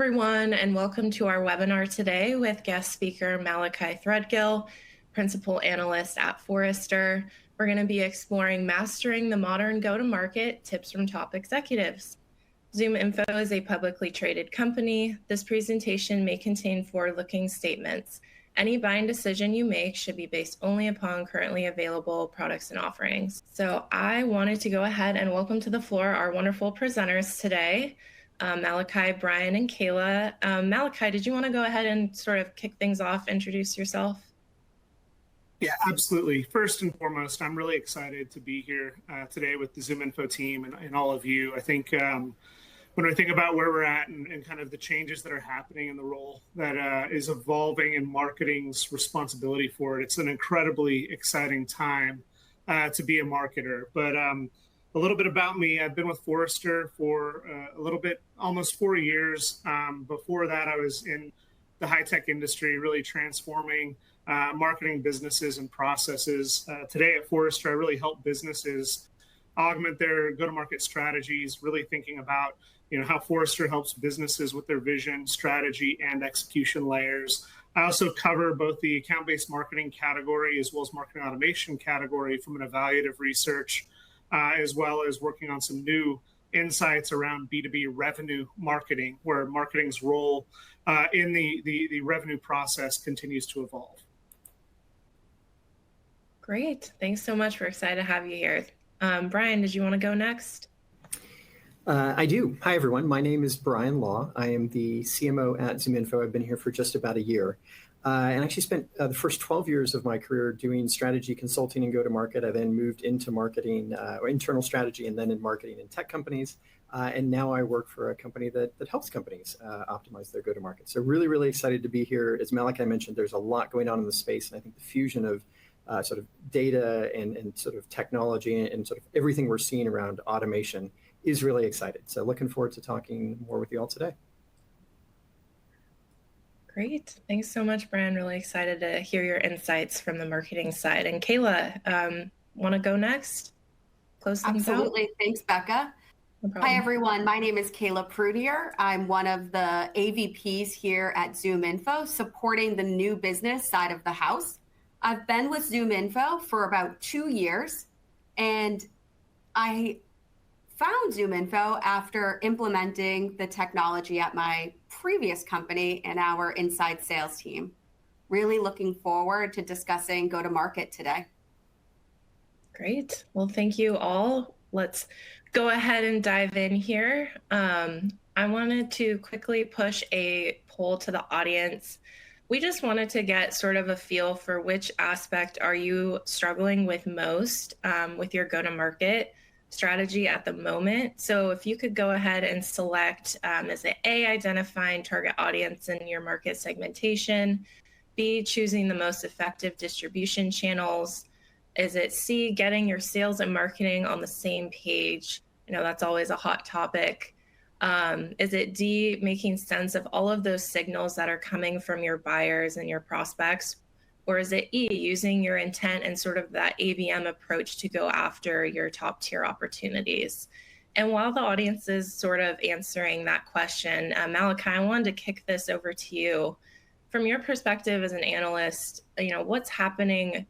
everyone, and welcome to our webinar today with guest speaker Malachi Threadgill, Principal Analyst at Forrester. We're going to be exploring mastering the modern go-to-market tips from top executives. ZoomInfo is a publicly traded company. This presentation may contain forward-looking statements. Any buying decision you make should be based only upon currently available products and offerings. So I wanted to go ahead and welcome to the floor our wonderful presenters today. Malachi, Brian, and Kayla. Malachi, did you want to go ahead and sort of kick things off, introduce yourself? Yeah, absolutely. First and foremost, I'm really excited to be here today with the ZoomInfo team and all of you. I think when I think about where we're at and kind of the changes that are happening in the role that is evolving in marketing's responsibility for it, it's an incredibly exciting time to be a marketer. But a little bit about me, I've been with Forrester for a little bit, almost 4 years. Before that, I was in the high-tech industry, really transforming marketing businesses and processes. Today at Forrester, I really help businesses augment their go-to-market strategies, really thinking about how Forrester helps businesses with their vision, strategy, and execution layers. I also cover both the account-based marketing category as well as marketing automation category from an evaluative research, as well as working on some new insights around B2B revenue marketing, where marketing's role in the revenue process continues to evolve. Great. Thanks so much. We're excited to have you here. Brian, did you want to go next? I do. Hi, everyone. My name is Brian Law. I am the CMO at ZoomInfo. I've been here for just about a year. And actually spent the first 12 years of my career doing strategy consulting and go-to-market. I then moved into marketing, or internal strategy, and then in marketing in tech companies. And now I work for a company that helps companies optimize their go-to-market. So really, really excited to be here. As Malachi mentioned, there's a lot going on in the space. And I think the fusion of sort of data and sort of technology and sort of everything we're seeing around automation is really excited. So looking forward to talking more with you all today. Great. Thanks so much, Brian. Really excited to hear your insights from the marketing side. And Kayla, want to go next? Close things out? Absolutely. Thanks, Becca. No problem. Hi, everyone. My name is Kayla Prudier. I'm one of the AVPs here at ZoomInfo, supporting the new business side of the house. I've been with ZoomInfo for about 2 years, and I found ZoomInfo after implementing the technology at my previous company and our inside sales team. Really looking forward to discussing go-to-market today. Great. Well, thank you all. Let's go ahead and dive in here. I wanted to quickly push a poll to the audience. We just wanted to get sort of a feel for which aspect are you struggling with most with your go-to-market strategy at the moment. So if you could go ahead and select, is it A, identifying target audience in your market segmentation, B, choosing the most effective distribution channels, is it C, getting your sales and marketing on the same page? I know that's always a hot topic. Is it D, making sense of all of those signals that are coming from your buyers and your prospects? Or is it E, using your intent and sort of that ABM approach to go after your top tier opportunities? And while the audience is sort of answering that question, Malachi, I wanted to kick this over to you. From your perspective as an analyst, what's happening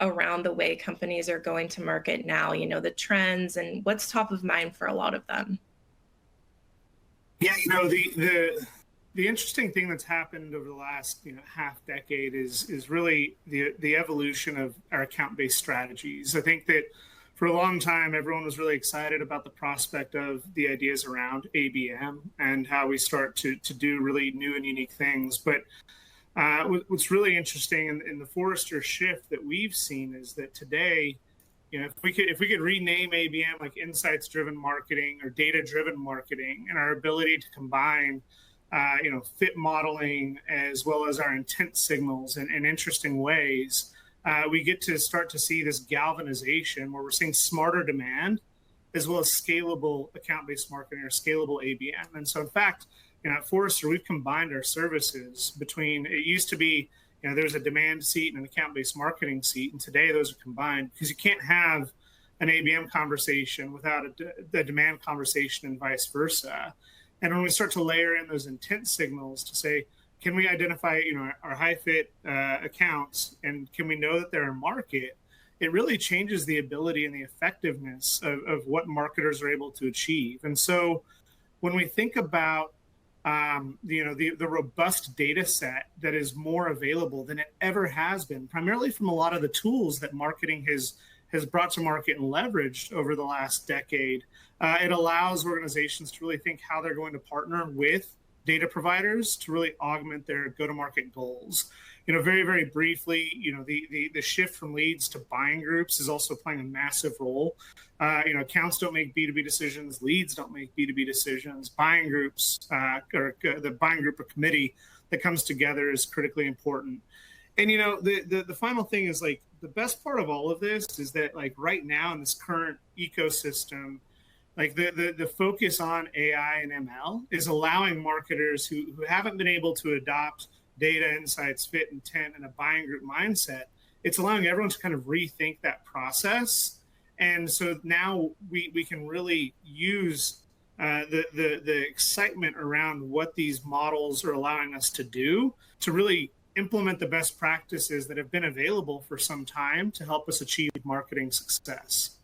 around the way companies are going to market now, the trends and what's top of mind for a lot of them? Yeah, the interesting thing that's happened over the last half decade is really the evolution of our account-based strategies. I think that for a long time, everyone was really excited about the prospect of the ideas around ABM and how we start to do really new and unique things. But what's really interesting in the Forrester shift that we've seen is that today, if we could rename ABM like insights-driven marketing or data-driven marketing, and our ability to combine fit modeling as well as our intent signals in interesting ways, we get to start to see this galvanization where we're seeing smarter demand as well as scalable account-based marketing or scalable ABM. And so, in fact, at Forrester, we've combined our services between, it used to be, there's a demand seat and an account-based marketing seat, and today those are combined because you can't have an ABM conversation without a demand conversation and vice versa. And when we start to layer in those intent signals to say, can we identify, our high fit accounts, and can we know that they're in market? It really changes the ability and the effectiveness of what marketers are able to achieve. And so when we think about the robust data set that is more available than it ever has been, primarily from a lot of the tools that marketing has brought to market and leveraged over the last decade, it allows organizations to really think how they're going to partner with data providers to really augment their go-to-market goals. Very, very briefly, the shift from leads to buying groups is also playing a massive role. Accounts don't make B2B decisions. Leads don't make B2B decisions. Buying groups, or the buying group or committee that comes together is critically important. And, the final thing is, like, the best part of all of this is that, like, right now in this current ecosystem, like the focus on AI and ML is allowing marketers who haven't been able to adopt data, insights, fit, intent, and a buying group mindset. It's allowing everyone to kind of rethink that process. And so now we can really use the excitement around what these models are allowing us to do to really implement the best practices that have been available for some time to help us achieve marketing success.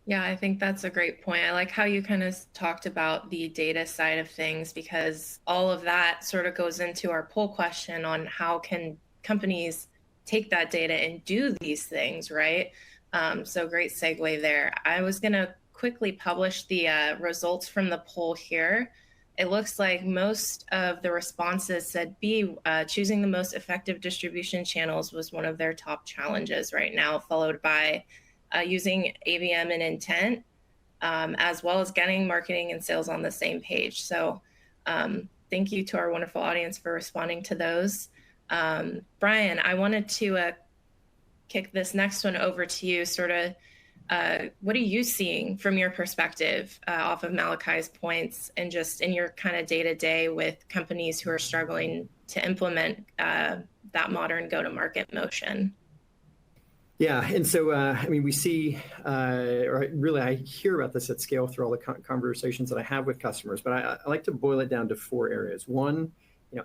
Yeah, I think that's a great point. I like how you kind of talked about the data side of things, because all of that sort of goes into our poll question on how can companies take that data and do these things, right? So great segue there. I was going to quickly publish the results from the poll here. It looks like most of the responses said B, choosing the most effective distribution channels was one of their top challenges right now, followed by using ABM and intent, as well as getting marketing and sales on the same page. So thank you to our wonderful audience for responding to those. Brian, I wanted to kick this next one over to you. Sort of, what are you seeing from your perspective off of Malachi's points, and just in your kind of day-to-day with companies who are struggling to implement that modern go-to-market motion? Yeah, and so we see, or really, I hear about this at scale through all the conversations that I have with customers. But I like to boil it down to 4 areas. One,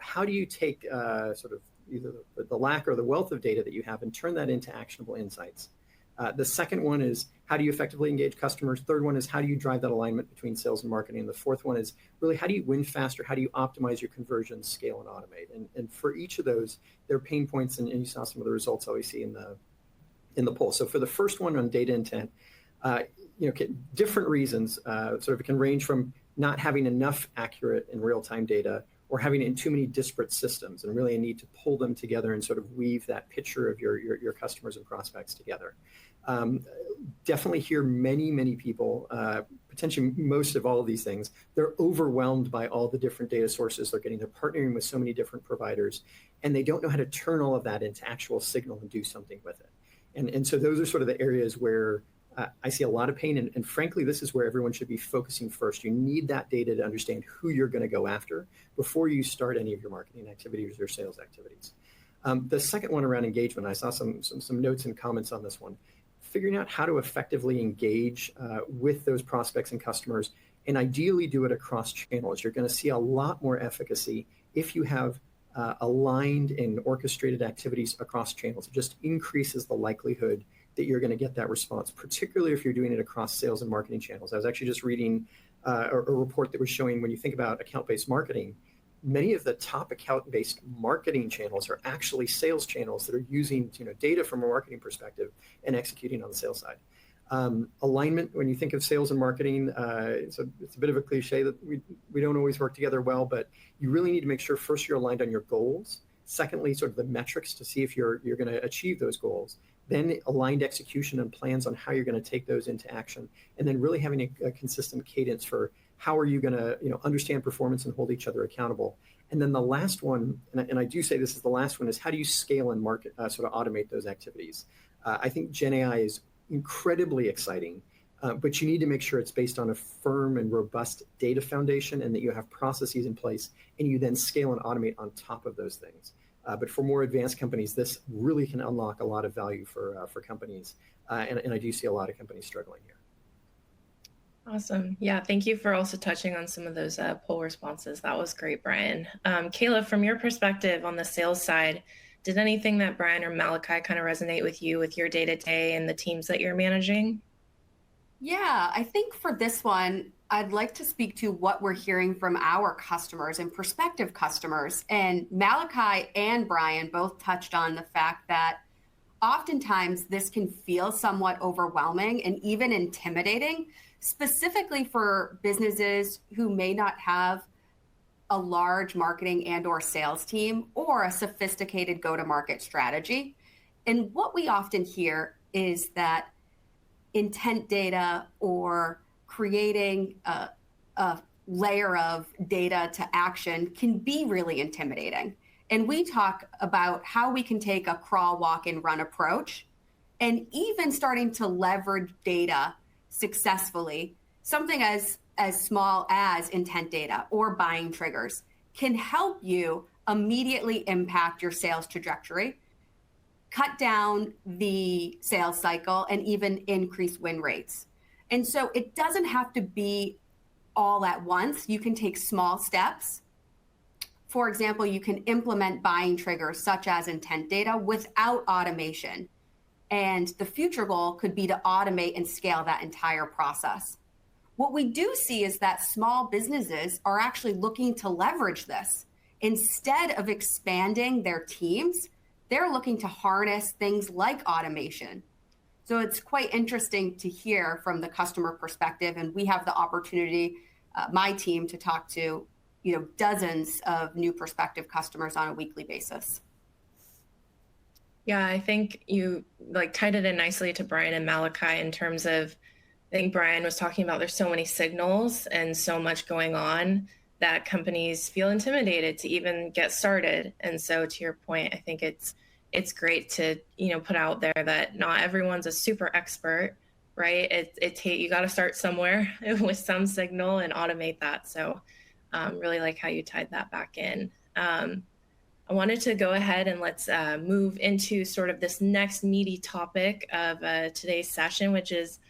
how do you take sort of either the lack or the wealth of data that you have and turn that into actionable insights? The second one is, how do you effectively engage customers? Third one is, how do you drive that alignment between sales and marketing? And the fourth one is, really, how do you win faster? How do you optimize your conversions, scale, and automate? And for each of those, there are pain points, and you saw some of the results that we see in the poll. So for the first one on data intent, different reasons, sort of it can range from not having enough accurate and real-time data, or having it in too many disparate systems, and really a need to pull them together and sort of weave that picture of your customers and prospects together. Definitely hear many people, potentially most of all of these things, they're overwhelmed by all the different data sources they're getting. They're partnering with so many different providers, and they don't know how to turn all of that into actual signal and do something with it. And so those are sort of the areas where I see a lot of pain. And frankly, this is where everyone should be focusing first. You need that data to understand who you're going to go after before you start any of your marketing activities or sales activities. The second one around engagement, I saw some notes and comments on this one. Figuring out how to effectively engage with those prospects and customers, and ideally do it across channels. You're going to see a lot more efficacy if you have aligned and orchestrated activities across channels. It just increases the likelihood that you're going to get that response, particularly if you're doing it across sales and marketing channels. I was actually just reading a report that was showing, when you think about account-based marketing, many of the top account-based marketing channels are actually sales channels that are using data from a marketing perspective and executing on the sales side. Alignment, when you think of sales and marketing, it's a bit of a cliche that we don't always work together well, but you really need to make sure first you're aligned on your goals. Secondly, sort of the metrics to see if you're going to achieve those goals. Then aligned execution and plans on how you're going to take those into action. And then really having a consistent cadence for how are you going to understand performance and hold each other accountable. And then the last one, and I do say this is the last one, is how do you scale and market, sort of automate those activities? I think Gen AI is incredibly exciting, but you need to make sure it's based on a firm and robust data foundation, and that you have processes in place, and you then scale and automate on top of those things. But for more advanced companies, this really can unlock a lot of value for companies, and I do see a lot of companies struggling here. Awesome. Yeah, thank you for also touching on some of those poll responses. That was great, Brian. Kayla, from your perspective on the sales side, did anything that Brian or Malachi kind of resonate with you with your day-to-day and the teams that you're managing? Yeah, I think for this one, I'd like to speak to what we're hearing from our customers and prospective customers. And Malachi and Brian both touched on the fact that oftentimes this can feel somewhat overwhelming and even intimidating, specifically for businesses who may not have a large marketing and or sales team or a sophisticated go-to-market strategy. And what we often hear is that intent data or creating a layer of data to action can be really intimidating. And we talk about how we can take a crawl, walk, and run approach, and even starting to leverage data successfully. Something as small as intent data or buying triggers can help you immediately impact your sales trajectory, cut down the sales cycle, and even increase win rates. And so it doesn't have to be all at once. You can take small steps. For example, you can implement buying triggers such as intent data without automation. And the future goal could be to automate and scale that entire process. What we do see is that small businesses are actually looking to leverage this. Instead of expanding their teams, they're looking to harness things like automation. So it's quite interesting to hear from the customer perspective, and we have the opportunity, my team, to talk to dozens of new prospective customers on a weekly basis. Yeah, I think you tied it in nicely to Brian and Malachi in terms of, I think Brian was talking about there's so many signals and so much going on that companies feel intimidated to even get started. And so to your point, I think it's great to put out there that not everyone's a super expert, right? You got to start somewhere with some signal and automate that. So really like how you tied that back in. I wanted to go ahead and let's move into sort of this next meaty topic of today's session, which is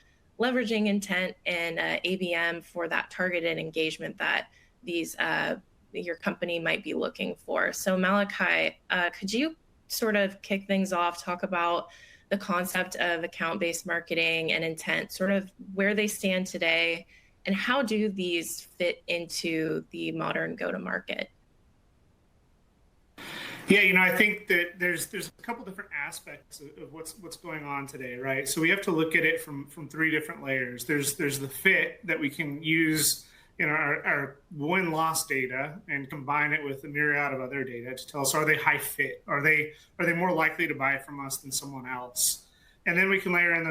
leveraging intent and ABM for that targeted engagement that your company might be looking for. So Malachi, could you sort of kick things off, talk about the concept of account-based marketing and intent, sort of where they stand today, and how do these fit into the modern go-to-market? Yeah, I think that there's a couple different aspects of what's going on today, right? So we have to look at it from three different layers. There's the fit that we can use in our win-loss data and combine it with a myriad of other data to tell us, are they high fit? Are they more likely to buy from us than someone else? And then we can layer in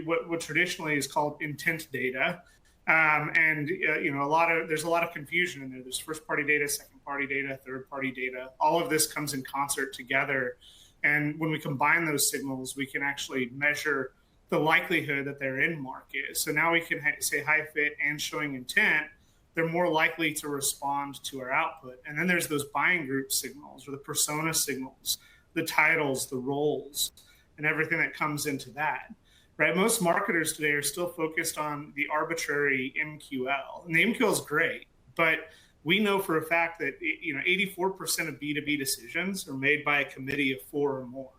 what traditionally is called intent data. There's a lot of confusion in there. There's first-party data, second-party data, third-party data. All of this comes in concert together. And when we combine those signals, we can actually measure the likelihood that they're in market. So now we can say high fit and showing intent. They're more likely to respond to our output. And then there's those buying group signals or the persona signals, the titles, the roles, and everything that comes into that. Right, most marketers today are still focused on the arbitrary MQL, and the MQL is great, but we know for a fact that 84% of B2B decisions are made by a committee of 4 or more.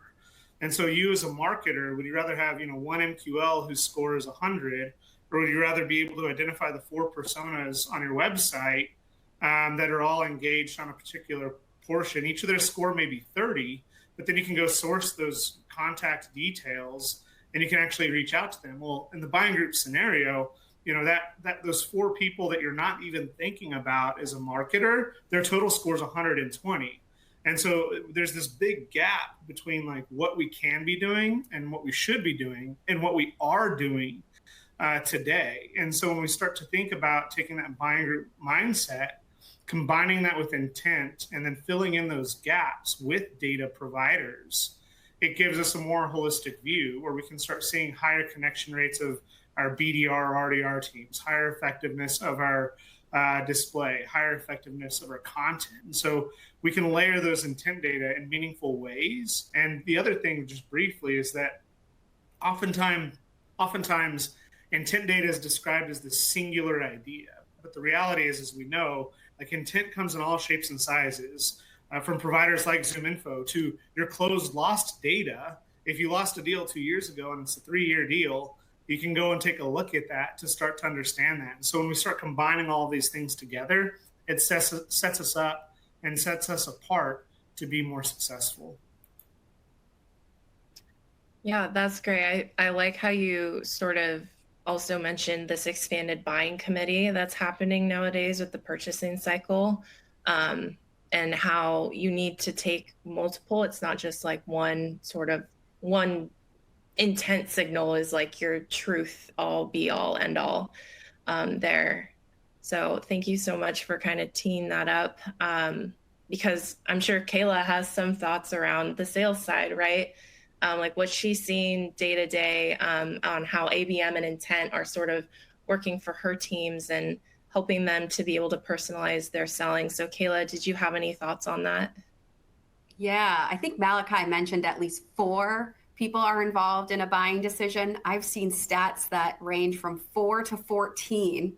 And so, you as a marketer, would you rather have one MQL whose score is 100, or would you rather be able to identify the 4 personas on your website that are all engaged on a particular portion? Each of their score may be 30, but then you can go source those contact details. And you can actually reach out to them. Well, in the buying group scenario, that those 4 people that you're not even thinking about as a marketer, their total score is 120. And so there's this big gap between what we can be doing and what we should be doing and what we are doing today. And so when we start to think about taking that buying group mindset, combining that with intent, and then filling in those gaps with data providers, it gives us a more holistic view where we can start seeing higher connection rates of our BDR, RDR teams, higher effectiveness of our display, higher effectiveness of our content. And so we can layer those intent data in meaningful ways. And the other thing, just briefly, is that oftentimes intent data is described as the singular idea. But the reality is, as we know, like intent comes in all shapes and sizes, from providers like ZoomInfo to your closed lost data. If you lost a deal 2 years ago and it's a 3-year deal, you can go and take a look at that to start to understand that. And so when we start combining all of these things together, it sets us up and sets us apart to be more successful. Yeah, that's great. I like how you sort of also mentioned this expanded buying committee that's happening nowadays with the purchasing cycle, and how you need to take multiple. It's not just like one intent signal is like your truth, all be all end all there. So thank you so much for kind of teeing that up, because I'm sure Kayla has some thoughts around the sales side, right? Like what she's seeing day to day on how ABM and intent are sort of working for her teams and helping them to be able to personalize their selling. So Kayla, did you have any thoughts on that? Yeah, I think Malachi mentioned at least 4 people are involved in a buying decision. I've seen stats that range from 4 to 14,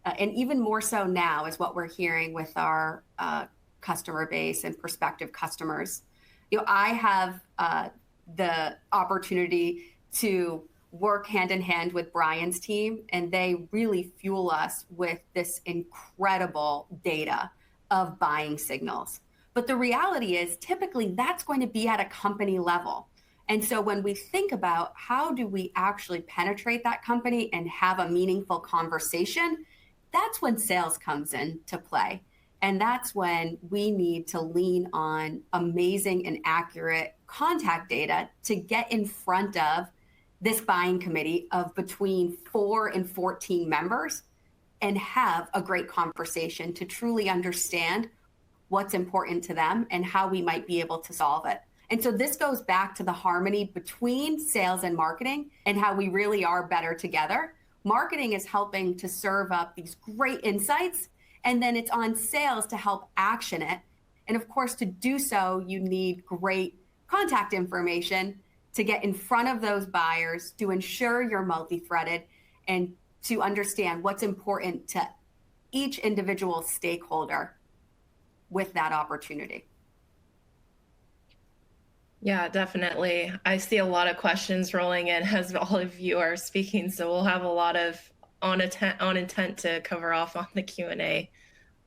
and even more so now is what we're hearing with our customer base and prospective customers. I have the opportunity to work hand in hand with Brian's team, and they really fuel us with this incredible data of buying signals. But the reality is typically that's going to be at a company level. And so when we think about how do we actually penetrate that company and have a meaningful conversation, that's when sales comes into play. And that's when we need to lean on amazing and accurate contact data to get in front of this buying committee of between 4 and 14 members and have a great conversation to truly understand what's important to them and how we might be able to solve it. And so this goes back to the harmony between sales and marketing and how we really are better together. Marketing is helping to serve up these great insights, and then it's on sales to help action it. And of course, to do so, you need great contact information to get in front of those buyers, to ensure you're multi-threaded, and to understand what's important to each individual stakeholder with that opportunity. Yeah, definitely. I see a lot of questions rolling in as all of you are speaking, so we'll have a lot of on intent to cover off on the Q&A.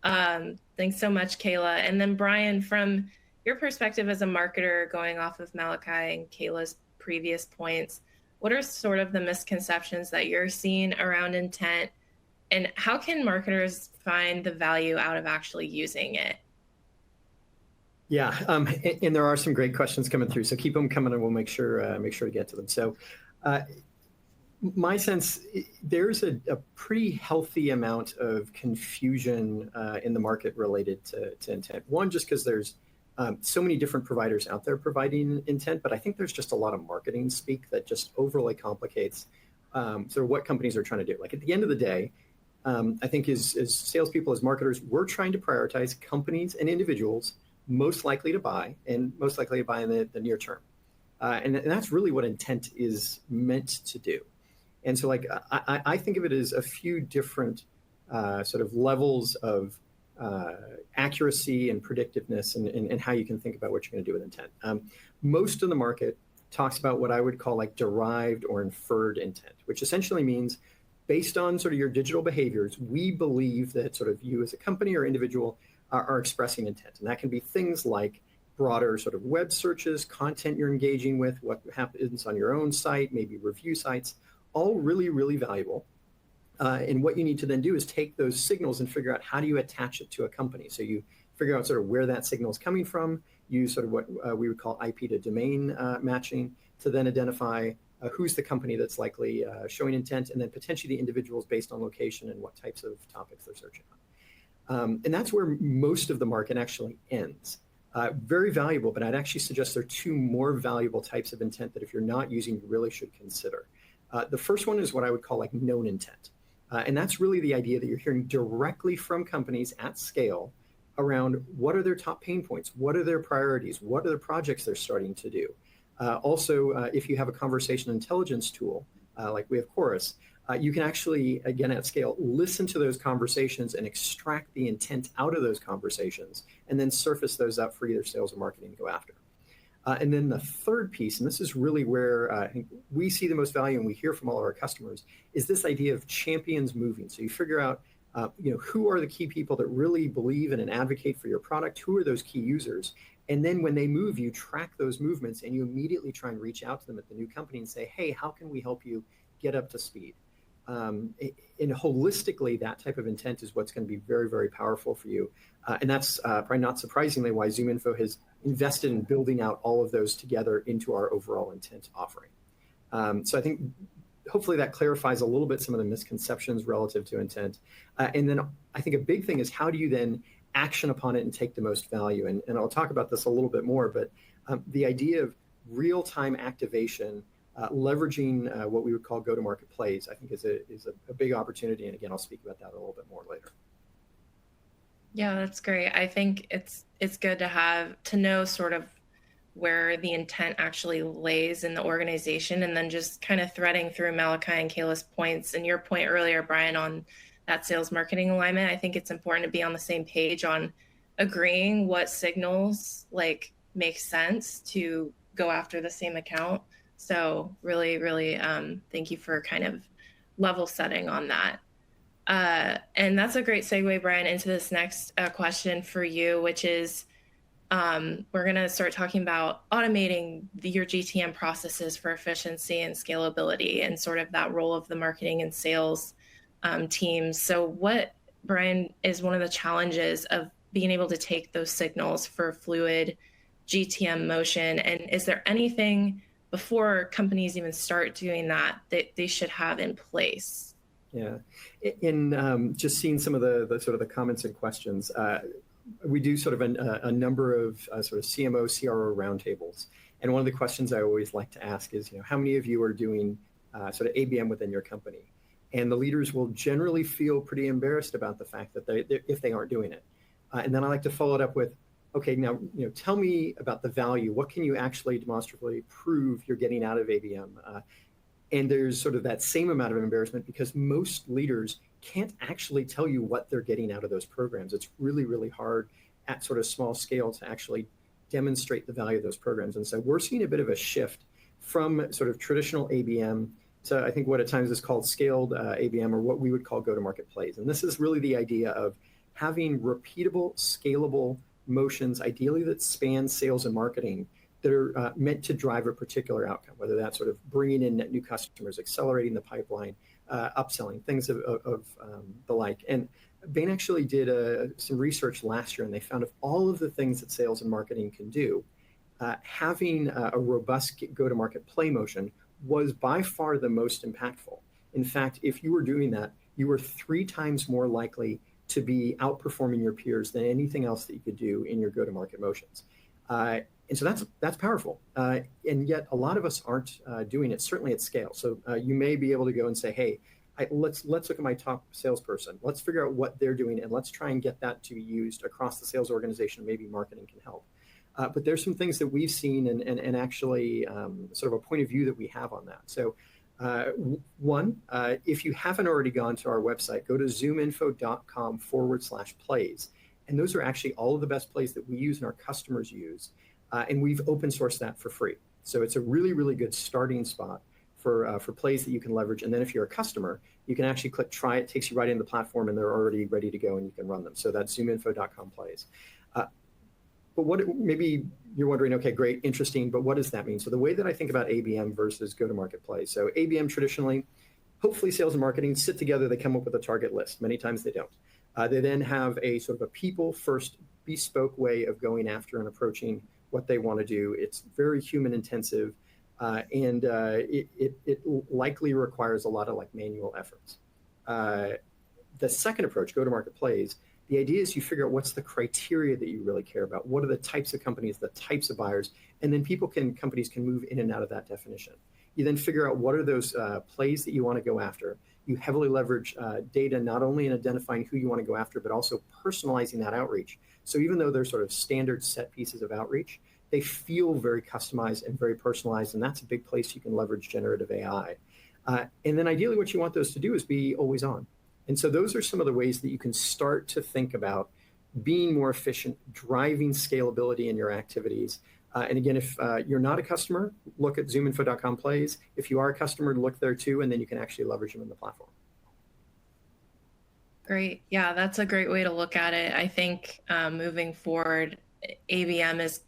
Thanks so much, Kayla. And then Brian, from your perspective as a marketer, going off of Malachi and Kayla's previous points, what are sort of the misconceptions that you're seeing around intent, and how can marketers find the value out of actually using it? Yeah, and there are some great questions coming through, so keep them coming, and we'll make sure to get to them. So, my sense, there's a pretty healthy amount of confusion in the market related to intent. One, just because there's so many different providers out there providing intent, but I think there's just a lot of marketing speak that just overly complicates sort of what companies are trying to do. Like at the end of the day, I think as salespeople, as marketers, we're trying to prioritize companies and individuals most likely to buy in the near term. And that's really what intent is meant to do. And so like, I think of it as a few different sort of levels of accuracy and predictiveness and how you can think about what you're going to do with intent. Most of the market talks about what I would call like derived or inferred intent, which essentially means based on sort of your digital behaviors, we believe that sort of you as a company or individual are expressing intent. And that can be things like broader sort of web searches, content you're engaging with, what happens on your own site, maybe review sites, all really, really valuable. And what you need to then do is take those signals and figure out how do you attach it to a company. So you figure out sort of where that signal is coming from, use sort of what we would call IP to domain matching to then identify who's the company that's likely showing intent, and then potentially the individuals based on location and what types of topics they're searching on. And that's where most of the market actually ends. Very valuable, but I'd actually suggest there are 2 more valuable types of intent that if you're not using, you really should consider. The first one is what I would call like known intent. And that's really the idea that you're hearing directly from companies at scale around what are their top pain points, what are their priorities, what are the projects they're starting to do. Also, if you have a conversation intelligence tool, like we have Chorus, you can actually, again, at scale, listen to those conversations and extract the intent out of those conversations, and then surface those up for either sales or marketing to go after. And then the third piece, and this is really where I think we see the most value and we hear from all of our customers, is this idea of champions moving. So you figure out, who are the key people that really believe in and advocate for your product? Who are those key users? And then when they move, you track those movements and you immediately try and reach out to them at the new company and say, hey, how can we help you get up to speed? And holistically, that type of intent is what's going to be very, very powerful for you. And that's probably not surprisingly why ZoomInfo has invested in building out all of those together into our overall intent offering. So I think hopefully that clarifies a little bit some of the misconceptions relative to intent. And then I think a big thing is, how do you then action upon it and take the most value? And I'll talk about this a little bit more, but the idea of real-time activation, leveraging what we would call go-to-market plays, I think is a big opportunity. And again, I'll speak about that a little bit more later. Yeah, that's great. I think it's good to know sort of where the intent actually lays in the organization, and then just kind of threading through Malachi and Kayla's points and your point earlier, Brian, on that sales marketing alignment. I think it's important to be on the same page on agreeing what signals make sense to go after the same account. So really, really thank you for kind of level setting on that. And that's a great segue, Brian, into this next question for you, which is, we're going to start talking about automating your GTM processes for efficiency and scalability, and sort of that role of the marketing and sales teams. So what, Brian, is one of the challenges of being able to take those signals for fluid GTM motion? And is there anything before companies even start doing that they should have in place? Yeah, in just seeing some of the sort of the comments and questions, we do sort of a number of sort of CMO, CRO roundtables. And one of the questions I always like to ask is, how many of you are doing sort of ABM within your company? And the leaders will generally feel pretty embarrassed about the fact that if they aren't doing it. And then I like to follow it up with, okay, now, tell me about the value. What can you actually demonstrably prove you're getting out of ABM? And there's sort of that same amount of embarrassment because most leaders can't actually tell you what they're getting out of those programs. It's really, really hard at sort of small scale to actually demonstrate the value of those programs. And so we're seeing a bit of a shift from sort of traditional ABM to, I think, what at times is called scaled ABM, or what we would call go-to-market plays. And this is really the idea of having repeatable, scalable motions, ideally that span sales and marketing, that are meant to drive a particular outcome, whether that's sort of bringing in net new customers, accelerating the pipeline, upselling, things of the like. And Bain actually did some research last year, and they found of all of the things that sales and marketing can do, having a robust go-to-market play motion was by far the most impactful. In fact, if you were doing that, you were 3 times more likely to be outperforming your peers than anything else that you could do in your go-to-market motions. And so that's powerful. And yet a lot of us aren't doing it, certainly at scale. So you may be able to go and say, hey, let's look at my top salesperson. Let's figure out what they're doing, and let's try and get that to be used across the sales organization. Maybe marketing can help. But there's some things that we've seen and actually sort of a point of view that we have on that. So one, if you haven't already gone to our website, go to zoominfo.com/plays. And those are actually all of the best plays that we use and our customers use. And we've open sourced that for free. So it's a really, really good starting spot for plays that you can leverage. And then if you're a customer, you can actually click try it, takes you right into the platform, and they're already ready to go and you can run them. So that's zoominfo.com/plays. But what maybe you're wondering, okay, great, interesting, but what does that mean? So the way that I think about ABM versus go-to-market plays. So ABM traditionally, hopefully sales and marketing sit together, they come up with a target list. Many times they don't. They then have a sort of a people-first bespoke way of going after and approaching what they want to do. It's very human intensive, and it likely requires a lot of manual efforts. The second approach, go-to-market plays, the idea is you figure out what's the criteria that you really care about. What are the types of companies, the types of buyers, and then companies can move in and out of that definition. You then figure out what are those plays that you want to go after. You heavily leverage data, not only in identifying who you want to go after, but also personalizing that outreach. So even though they're sort of standard set pieces of outreach, they feel very customized and very personalized. And that's a big place you can leverage generative AI. And then ideally what you want those to do is be always on. And so those are some of the ways that you can start to think about being more efficient, driving scalability in your activities. And again, if you're not a customer, look at zoominfo.com plays. If you are a customer, look there too, and then you can actually leverage them in the platform. Great. Yeah, that's a great way to look at it. I think moving forward, ABM is,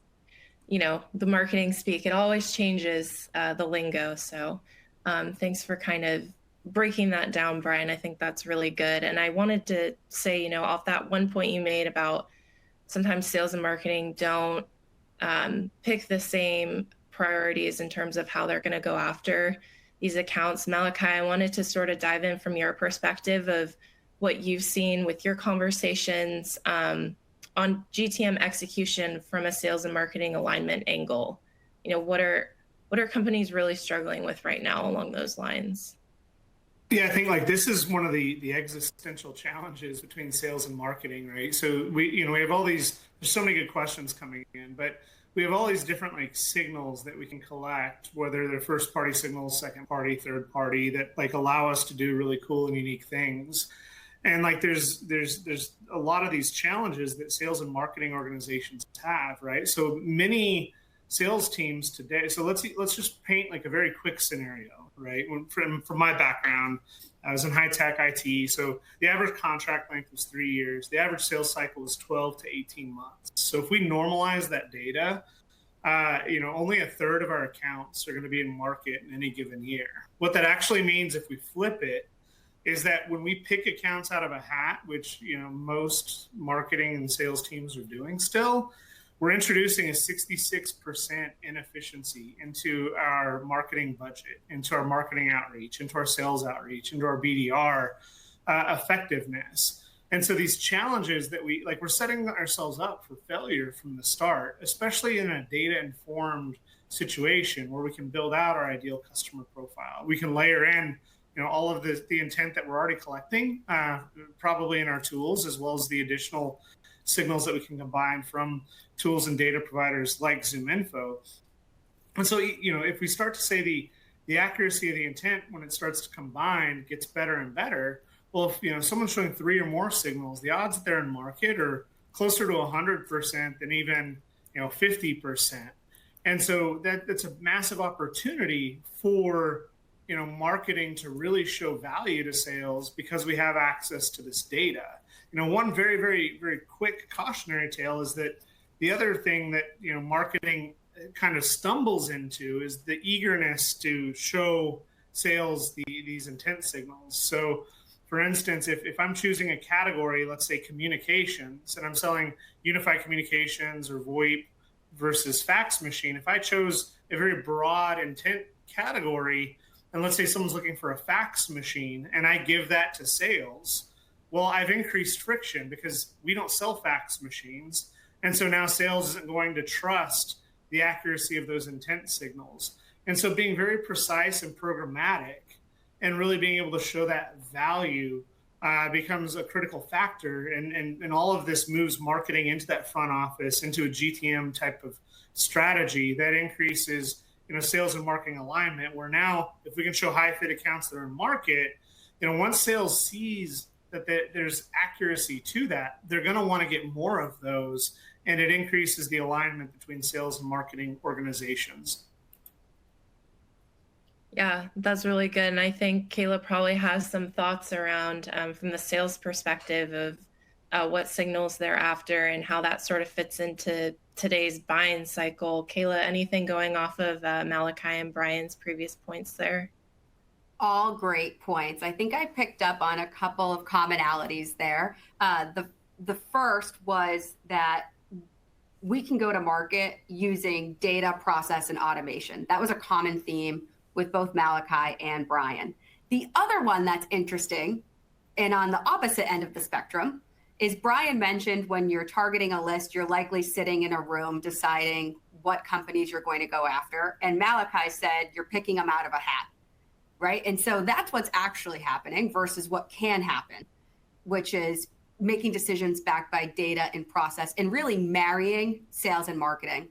the marketing speak. It always changes the lingo. So thanks for kind of breaking that down, Brian. I think that's really good. And I wanted to say, off that one point you made about sometimes sales and marketing don't pick the same priorities in terms of how they're going to go after these accounts. Malachi, I wanted to sort of dive in from your perspective of what you've seen with your conversations on GTM execution from a sales and marketing alignment angle. What are companies really struggling with right now along those lines? Yeah, I think this is one of the existential challenges between sales and marketing, right? So we have all these, there's so many good questions coming in, but we have all these different signals that we can collect, whether they're first party signals, second party, third party, that allow us to do really cool and unique things. And there's a lot of these challenges that sales and marketing organizations have, right? So many sales teams today. So let's just paint a very quick scenario, right? From my background, I was in high tech IT. So the average contract length was 3 years. The average sales cycle was 12 to 18 months. So if we normalize that data, only a third of our accounts are going to be in market in any given year. What that actually means, if we flip it, is that when we pick accounts out of a hat, which most marketing and sales teams are doing still, we're introducing a 66% inefficiency into our marketing budget, into our marketing outreach, into our sales outreach, into our BDR effectiveness. And so these challenges that we're setting ourselves up for failure from the start, especially in a data-informed situation where we can build out our ideal customer profile. We can layer in all of the intent that we're already collecting, probably in our tools, as well as the additional signals that we can combine from tools and data providers like ZoomInfo. And so, if we start to say the accuracy of the intent when it starts to combine gets better and better, well, if someone's showing 3 or more signals, the odds that they're in market are closer to 100% than even 50%. And so that's a massive opportunity for marketing to really show value to sales because we have access to this data. One very, very, very quick cautionary tale is that the other thing that, marketing kind of stumbles into is the eagerness to show sales these intent signals. So for instance, if I'm choosing a category, let's say communications, and I'm selling unified communications or VoIP versus fax machine, if I chose a very broad intent category, and let's say someone's looking for a fax machine and I give that to sales, well, I've increased friction because we don't sell fax machines. And so now sales isn't going to trust the accuracy of those intent signals. And so being very precise and programmatic and really being able to show that value becomes a critical factor. And all of this moves marketing into that front office, into a GTM type of strategy that increases sales and marketing alignment, where now if we can show high fit accounts that are in market, once sales sees that there's accuracy to that, they're going to want to get more of those, and it increases the alignment between sales and marketing organizations. Yeah, that's really good. And I think Kayla probably has some thoughts around from the sales perspective of what signals they're after and how that sort of fits into today's buying cycle. Kayla, anything going off of Malachi and Brian's previous points there? All great points. I think I picked up on a couple of commonalities there. The first was that we can go to market using data, process, and automation. That was a common theme with both Malachi and Brian. The other one that's interesting, and on the opposite end of the spectrum, is Brian mentioned when you're targeting a list, you're likely sitting in a room deciding what companies you're going to go after. And Malachi said you're picking them out of a hat, right? And so that's what's actually happening versus what can happen, which is making decisions backed by data and process and really marrying sales and marketing.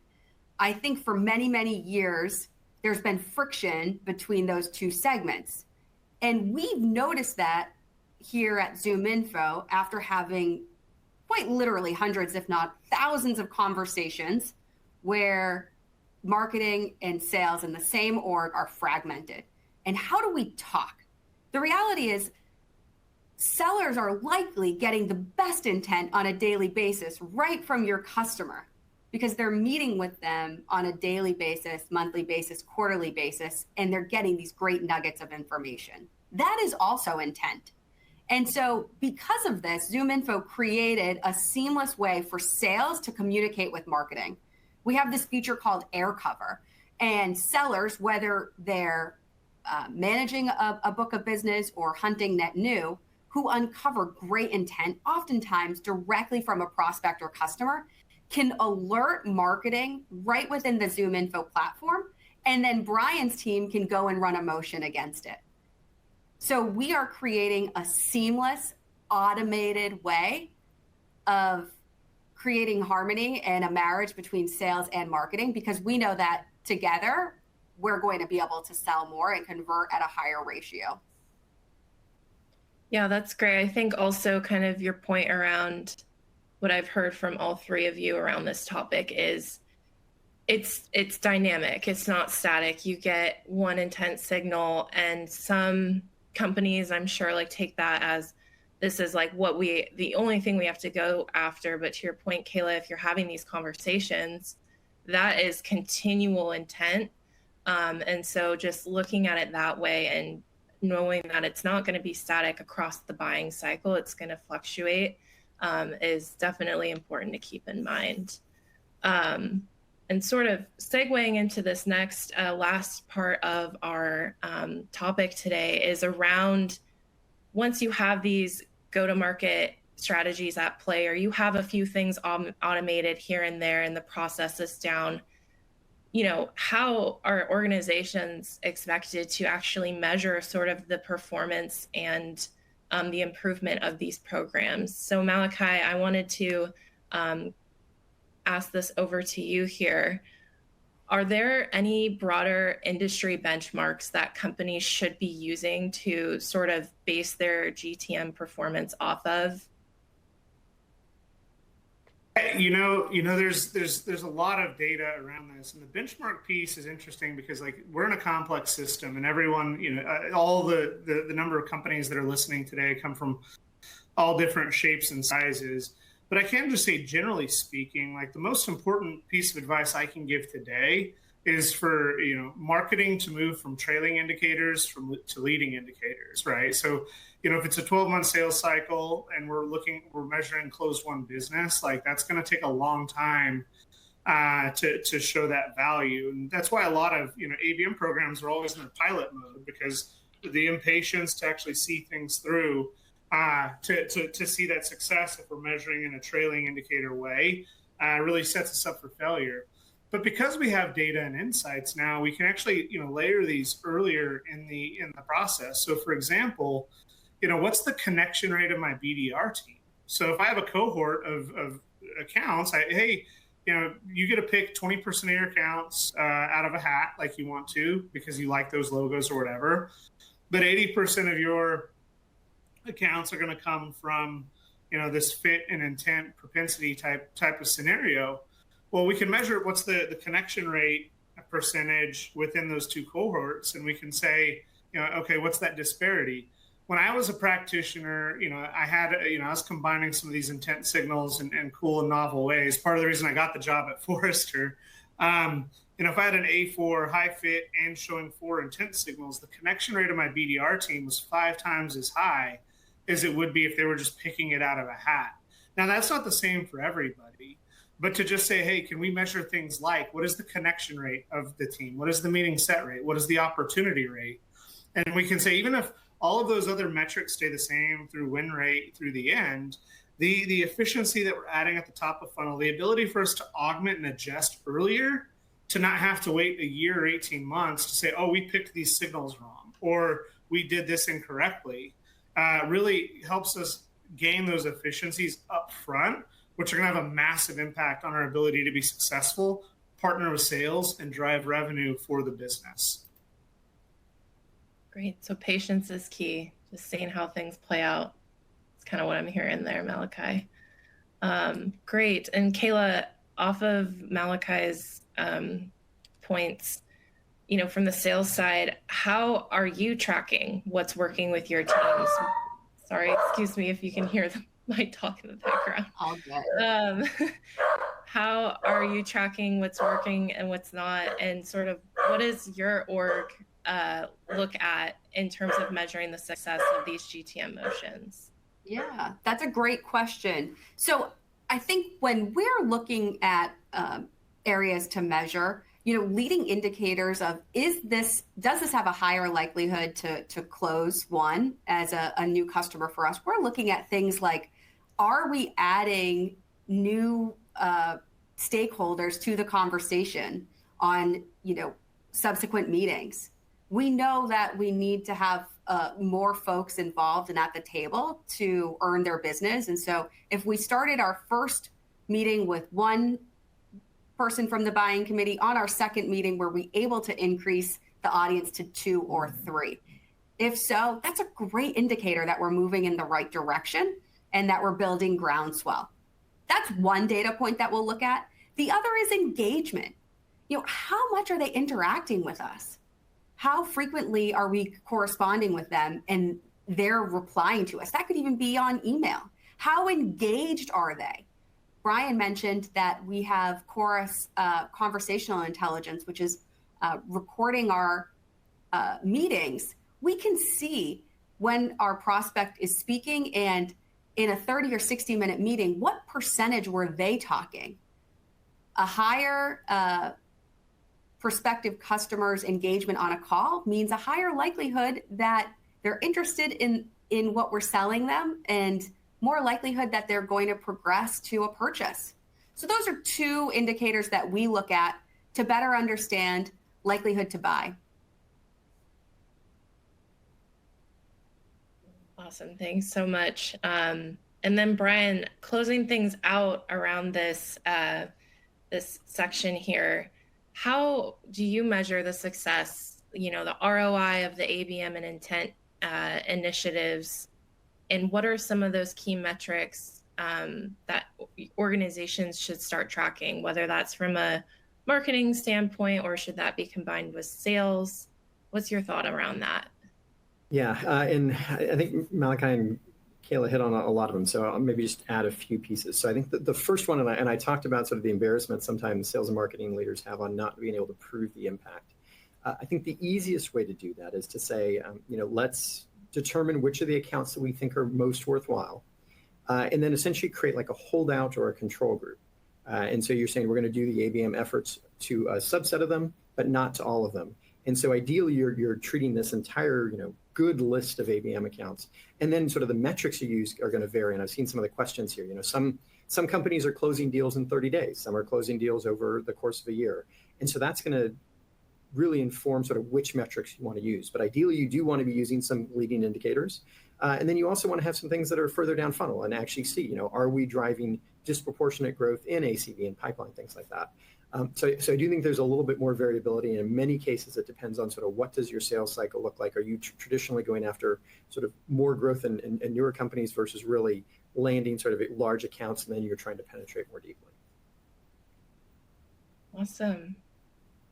I think for many, many years, there's been friction between those two segments. And we've noticed that here at ZoomInfo after having quite literally hundreds, if not thousands of conversations where marketing and sales in the same org are fragmented. And how do we talk? The reality is sellers are likely getting the best intent on a daily basis right from your customer because they're meeting with them on a daily basis, monthly basis, quarterly basis, and they're getting these great nuggets of information. That is also intent. And so because of this, ZoomInfo created a seamless way for sales to communicate with marketing. We have this feature called Air Cover, and sellers, whether they're managing a book of business or hunting net new, who uncover great intent, oftentimes directly from a prospect or customer, can alert marketing right within the ZoomInfo platform, and then Brian's team can go and run a motion against it. So we are creating a seamless, automated way of creating harmony and a marriage between sales and marketing, because we know that together, we're going to be able to sell more and convert at a higher ratio. Yeah, that's great. I think also kind of your point around what I've heard from all three of you around this topic is it's dynamic. It's not static. You get one intent signal, and some companies, I'm sure, like take that as this is like the only thing we have to go after. But to your point, Kayla, if you're having these conversations, that is continual intent. And so just looking at it that way and knowing that it's not going to be static across the buying cycle, it's going to fluctuate, is definitely important to keep in mind. And sort of segueing into this next last part of our topic today is around once you have these go-to-market strategies at play, or you have a few things automated here and there and the process is down, how are organizations expected to actually measure sort of the performance and the improvement of these programs? So Malachi, I wanted to ask this over to you here. Are there any broader industry benchmarks that companies should be using to sort of base their GTM performance off of? There's a lot of data around this, and the benchmark piece is interesting because we're in a complex system, and everyone, all the number of companies that are listening today come from all different shapes and sizes. But I can just say, generally speaking, the most important piece of advice I can give today is for marketing to move from trailing indicators to leading indicators, right? So if it's a 12-month sales cycle and we're measuring closed won business, that's going to take a long time to show that value. And that's why a lot of ABM programs are always in their pilot mode, because the impatience to actually see things through, to see that success, if we're measuring in a trailing indicator way, really sets us up for failure. But because we have data and insights now, we can actually layer these earlier in the process. So for example, what's the connection rate of my BDR team? So if I have a cohort of accounts, you get to pick 20% of your accounts out of a hat like you want to, because you like those logos or whatever. But 80% of your accounts are going to come from this fit and intent propensity type of scenario. Well, we can measure what's the connection rate percentage within those two cohorts, and we can say, okay, what's that disparity? When I was a practitioner, I was combining some of these intent signals in cool and novel ways. Part of the reason I got the job at Forrester, if I had an A4 high fit and showing 4 intent signals, the connection rate of my BDR team was 5 times as high as it would be if they were just picking it out of a hat. Now, that's not the same for everybody, but to just say, hey, can we measure things like what is the connection rate of the team? What is the meeting set rate? What is the opportunity rate? And we can say, even if all of those other metrics stay the same through win rate through the end, the efficiency that we're adding at the top of funnel, the ability for us to augment and adjust earlier, to not have to wait a year or 18 months to say, oh, we picked these signals wrong, or we did this incorrectly, really helps us gain those efficiencies up front, which are going to have a massive impact on our ability to be successful, partner with sales, and drive revenue for the business. Great. So patience is key. Just seeing how things play out. It's kind of what I'm hearing there, Malachi. Great. And Kayla, off of Malachi's points, from the sales side, how are you tracking what's working with your teams? Sorry, excuse me if you can hear my talk in the background. All good. How are you tracking what's working and what's not? And sort of what does your org look at in terms of measuring the success of these GTM motions? Yeah, that's a great question. So I think when we're looking at areas to measure, leading indicators of does this have a higher likelihood to close one as a new customer for us? We're looking at things like, are we adding new stakeholders to the conversation on subsequent meetings? We know that we need to have more folks involved and at the table to earn their business. And so if we started our first meeting with one person from the buying committee, on our second meeting, were we able to increase the audience to 2 or 3? If so, that's a great indicator that we're moving in the right direction and that we're building groundswell. That's one data point that we'll look at. The other is engagement. How much are they interacting with us? How frequently are we corresponding with them and they're replying to us? That could even be on email. How engaged are they? Brian mentioned that we have Chorus Conversational Intelligence, which is recording our meetings. We can see when our prospect is speaking, and in a 30 or 60-minute meeting, what percentage were they talking? A higher prospective customer's engagement on a call means a higher likelihood that they're interested in what we're selling them, and more likelihood that they're going to progress to a purchase. So those are 2 indicators that we look at to better understand likelihood to buy. Awesome. Thanks so much. And then Brian, closing things out around this section here, how do you measure the success, the ROI of the ABM and intent initiatives? And what are some of those key metrics that organizations should start tracking, whether that's from a marketing standpoint or should that be combined with sales? What's your thought around that? Yeah, and I think Malachi and Kayla hit on a lot of them, so I'll maybe just add a few pieces. So I think the first one, and I talked about sort of the embarrassment sometimes sales and marketing leaders have on not being able to prove the impact. I think the easiest way to do that is to say, let's determine which of the accounts that we think are most worthwhile, and then essentially create like a holdout or a control group. And so you're saying we're going to do the ABM efforts to a subset of them, but not to all of them. And so ideally, you're treating this entire good list of ABM accounts, and then sort of the metrics you use are going to vary. And I've seen some of the questions here. Some companies are closing deals in 30 days. Some are closing deals over the course of a year. And so that's going to really inform sort of which metrics you want to use. But ideally, you do want to be using some leading indicators. And then you also want to have some things that are further down funnel and actually see, are we driving disproportionate growth in ACV and pipeline, things like that. So I do think there's a little bit more variability. And in many cases, it depends on sort of what does your sales cycle look like? Are you traditionally going after sort of more growth in newer companies versus really landing sort of large accounts, and then you're trying to penetrate more deeply? Awesome.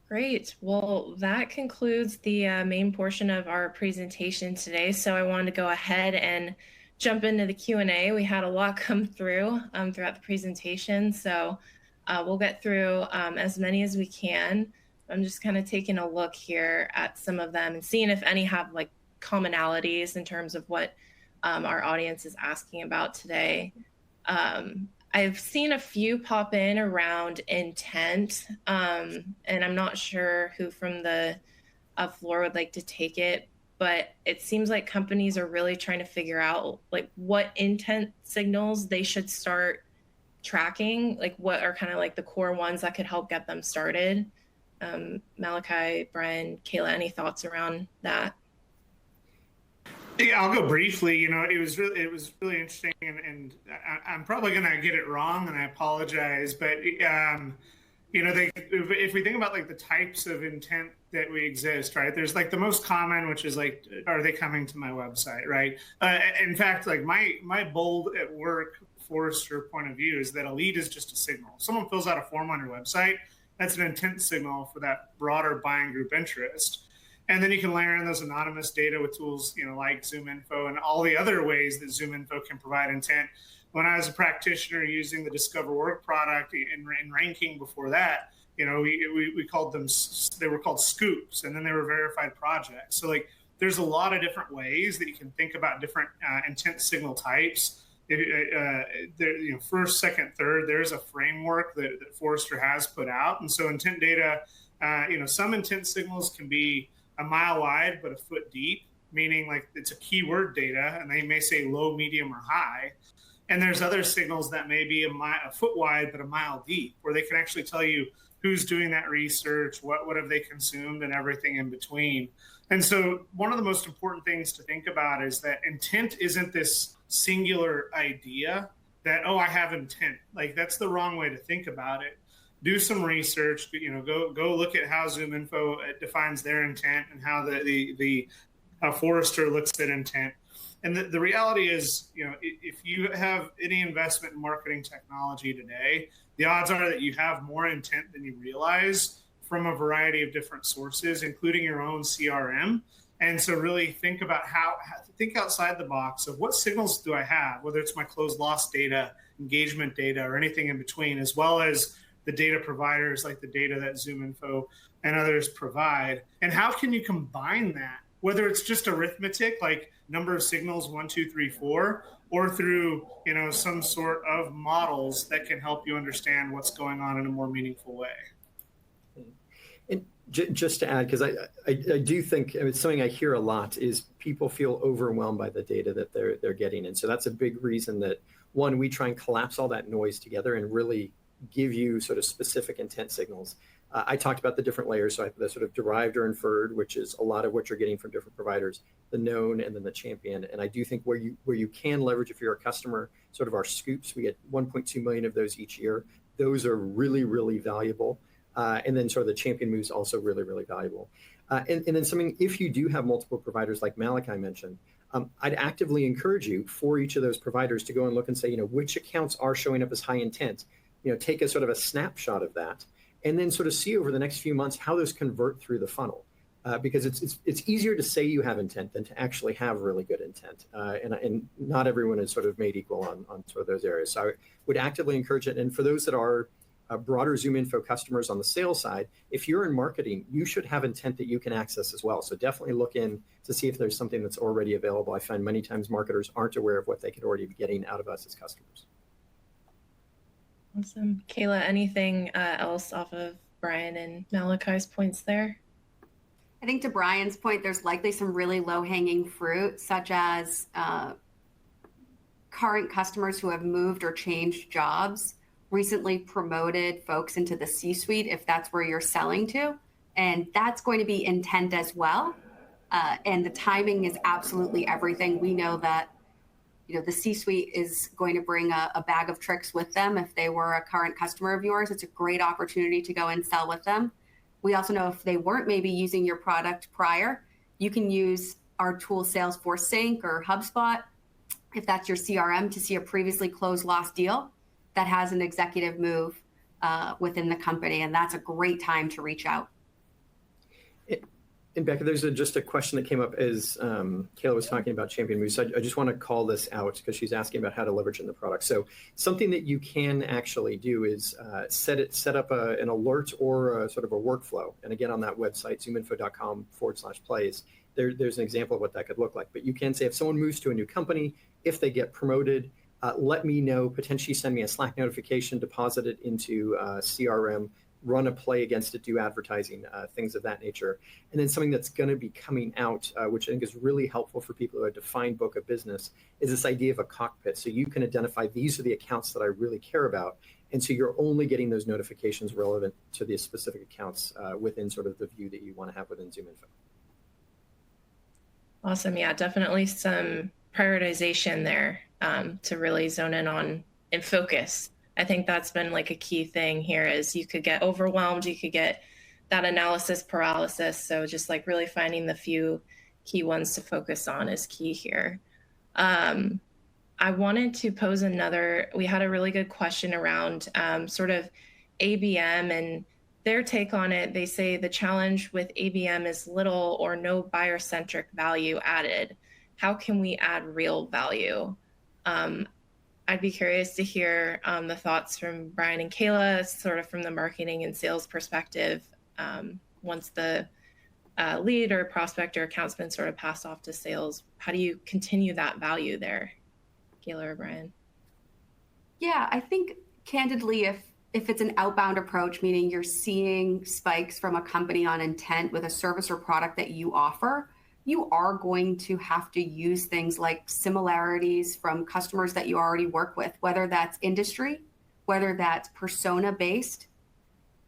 Great. Well, that concludes the main portion of our presentation today. So I wanted to go ahead and jump into the Q&A. We had a lot come through throughout the presentation. So we'll get through as many as we can. I'm just kind of taking a look here at some of them and seeing if any have like commonalities in terms of what our audience is asking about today. I've seen a few pop in around intent, and I'm not sure who from the floor would like to take it, but it seems like companies are really trying to figure out like what intent signals they should start tracking, like what are kind of like the core ones that could help get them started. Malachi, Brian, Kayla, any thoughts around that? Yeah, I'll go briefly. It was really interesting, and I'm probably gonna get it wrong, and I apologize. But if we think about like the types of intent that we exist, right? There's like the most common, which is like, are they coming to my website, right? In fact, like my bold at work Forrester point of view is that a lead is just a signal. If someone fills out a form on your website, that's an intent signal for that broader buying group interest. And then you can layer in those anonymous data with tools, like ZoomInfo and all the other ways that ZoomInfo can provide intent. When I was a practitioner using the Discover Work product in ranking before that, we called them, they were called scoops, and then they were verified projects. So like, there's a lot of different ways that you can think about different intent signal types. First, second, third, there's a framework that Forrester has put out. And so intent data, some intent signals can be a mile wide, but a foot deep, meaning like it's a keyword data, and they may say low, medium, or high. And there's other signals that may be a foot wide, but a mile deep, where they can actually tell you who's doing that research, what have they consumed, and everything in between. And so one of the most important things to think about is that intent isn't this singular idea that, oh, I have intent. Like, that's the wrong way to think about it. Do some research, go look at how ZoomInfo defines their intent and how the Forrester looks at intent. And the reality is, if you have any investment in marketing technology today, the odds are that you have more intent than you realize from a variety of different sources, including your own CRM. And so really think about think outside the box of what signals do I have, whether it's my closed loss data, engagement data, or anything in between, as well as the data providers like the data that ZoomInfo and others provide. And how can you combine that, whether it's just arithmetic, like number of signals, 1, 2, 3, 4, or through some sort of models that can help you understand what's going on in a more meaningful way. And just to add, because I do think it's something I hear a lot is people feel overwhelmed by the data that they're getting, and so that's a big reason that one, we try and collapse all that noise together and really give you sort of specific intent signals. I talked about the different layers, so I have the sort of derived or inferred, which is a lot of what you're getting from different providers, the known, and then the champion. And I do think where you can leverage, if you're a customer, sort of our scoops, we get 1.2 million of those each year. Those are really, really valuable. And then sort of the champion moves also really, really valuable. And then something, if you do have multiple providers like Malachi mentioned, I'd actively encourage you for each of those providers to go and look and say, which accounts are showing up as high intent, take a sort of a snapshot of that, and then sort of see over the next few months how those convert through the funnel. Because it's easier to say you have intent than to actually have really good intent. And not everyone is sort of made equal on sort of those areas. So I would actively encourage it. And for those that are broader ZoomInfo customers on the sales side, if you're in marketing, you should have intent that you can access as well. So definitely look in to see if there's something that's already available. I find many times marketers aren't aware of what they could already be getting out of us as customers. Awesome. Kayla, anything else off of Brian and Malachi's points there? I think to Brian's point, there's likely some really low-hanging fruit, such as current customers who have moved or changed jobs, recently promoted folks into the C-suite, if that's where you're selling to. And that's going to be intent as well. And the timing is absolutely everything. We know that the C-suite is going to bring a bag of tricks with them. If they were a current customer of yours, it's a great opportunity to go and sell with them. We also know if they weren't maybe using your product prior, you can use our tool Salesforce Sync or HubSpot, if that's your CRM, to see a previously closed lost deal that has an executive move within the company. And that's a great time to reach out. And Becca, there's just a question that came up as Kayla was talking about champion moves. So I just want to call this out because she's asking about how to leverage in the product. So something that you can actually do is set up an alert or a sort of a workflow. And again, on that website, zoominfo.com/plays, there's an example of what that could look like. But you can say if someone moves to a new company, if they get promoted, let me know, potentially send me a Slack notification, deposit it into CRM, run a play against it, do advertising, things of that nature. And then something that's going to be coming out, which I think is really helpful for people who have a defined book of business, is this idea of a cockpit. So you can identify these are the accounts that I really care about. And so you're only getting those notifications relevant to the specific accounts within sort of the view that you want to have within ZoomInfo. Awesome. Yeah, definitely some prioritization there to really zone in on and focus I think that's been like a key thing here is you could get overwhelmed, you could get that analysis paralysis. So just like really finding the few key ones to focus on is key here. I wanted to pose we had a really good question around sort of ABM and their take on it. They say the challenge with ABM is little or no buyer-centric value added. How can we add real value? I'd be curious to hear the thoughts from Brian and Kayla, sort of from the marketing and sales perspective, once the lead or prospect or account's been sort of passed off to sales. How do you continue that value there, Kayla or Brian? Yeah, I think candidly, if it's an outbound approach, meaning you're seeing spikes from a company on intent with a service or product that you offer, you are going to have to use things like similarities from customers that you already work with, whether that's industry, whether that's persona based,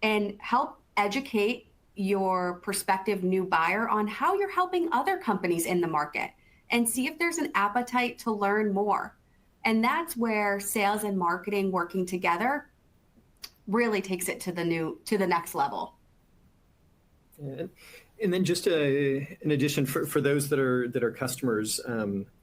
and help educate your prospective new buyer on how you're helping other companies in the market and see if there's an appetite to learn more. And that's where sales and marketing working together really takes it to the next level. And then just in addition, for those that are customers,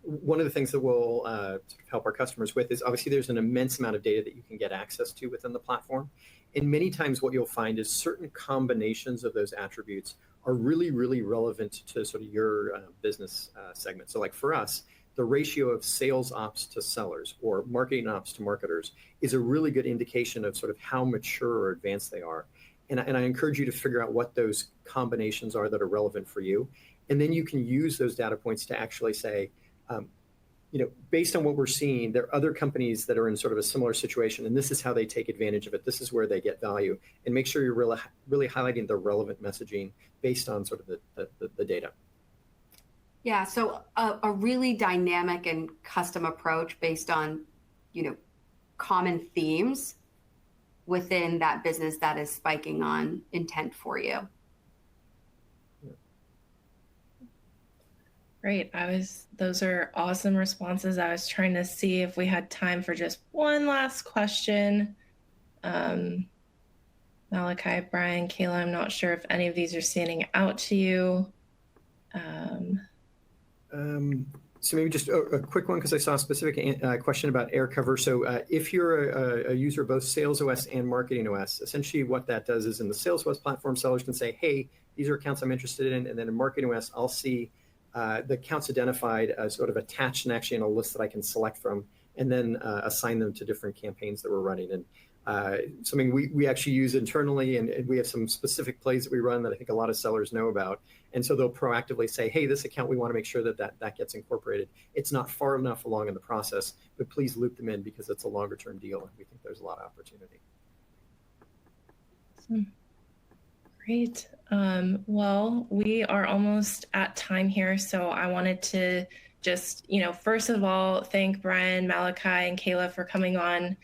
one of the things that we'll sort of help our customers with is obviously there's an immense amount of data that you can get access to within the platform. And many times what you'll find is certain combinations of those attributes are really, really relevant to sort of your business segment. So like for us, the ratio of sales ops to sellers or marketing ops to marketers is a really good indication of sort of how mature or advanced they are. And I encourage you to figure out what those combinations are that are relevant for you. And then you can use those data points to actually say, based on what we're seeing, there are other companies that are in sort of a similar situation, and this is how they take advantage of it. This is where they get value. And make sure you're really highlighting the relevant messaging based on sort of the data. Yeah, so a really dynamic and custom approach based on, common themes within that business that is spiking on intent for you. Great. Those are awesome responses. I was trying to see if we had time for just one last question. Malachi, Brian, Kayla, I'm not sure if any of these are standing out to you. So maybe just a quick one, because I saw a specific question about air cover. So if you're a user of both Sales OS and Marketing OS, essentially what that does is in the Sales OS platform, sellers can say, hey, these are accounts I'm interested in. And then in Marketing OS, I'll see the accounts identified as sort of attached and actually in a list that I can select from, and then assign them to different campaigns that we're running. And something we actually use internally, and we have some specific plays that we run that I think a lot of sellers know about. And so they'll proactively say, hey, this account, we want to make sure that gets incorporated. It's not far enough along in the process, but please loop them in because it's a longer term deal. And we think there's a lot of opportunity. Great. Well, we are almost at time here. So I wanted to just, first of all, thank Brian, Malachi, and Kayla for coming on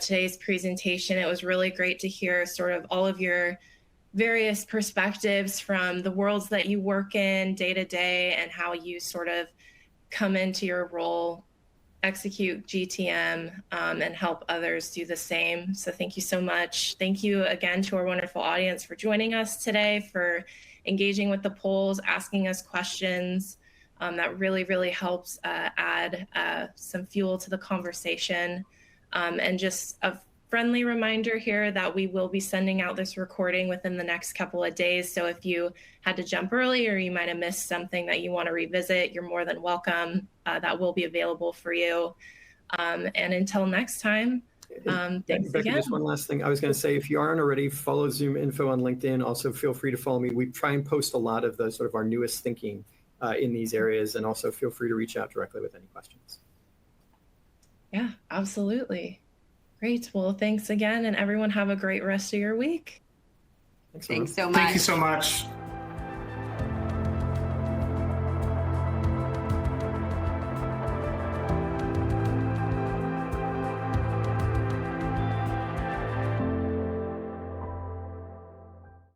today's presentation. It was really great to hear sort of all of your various perspectives from the worlds that you work in day to day and how you sort of come into your role, execute GTM, and help others do the same. So thank you so much. Thank you again to our wonderful audience for joining us today, for engaging with the polls, asking us questions. That really, really helps add some fuel to the conversation. And just a friendly reminder here that we will be sending out this recording within the next couple of days. So if you had to jump early or you might have missed something that you want to revisit, you're more than welcome. That will be available for you. And until next time, thanks Becca, again. just one last thing. I was going to say, if you aren't already, follow ZoomInfo on LinkedIn. Also, feel free to follow me. We try and post a lot of the sort of our newest thinking in these areas. And also feel free to reach out directly with any questions. Yeah, absolutely. Great. Well, thanks again, and everyone have a great rest of your week. Thanks so much. Thank you so much.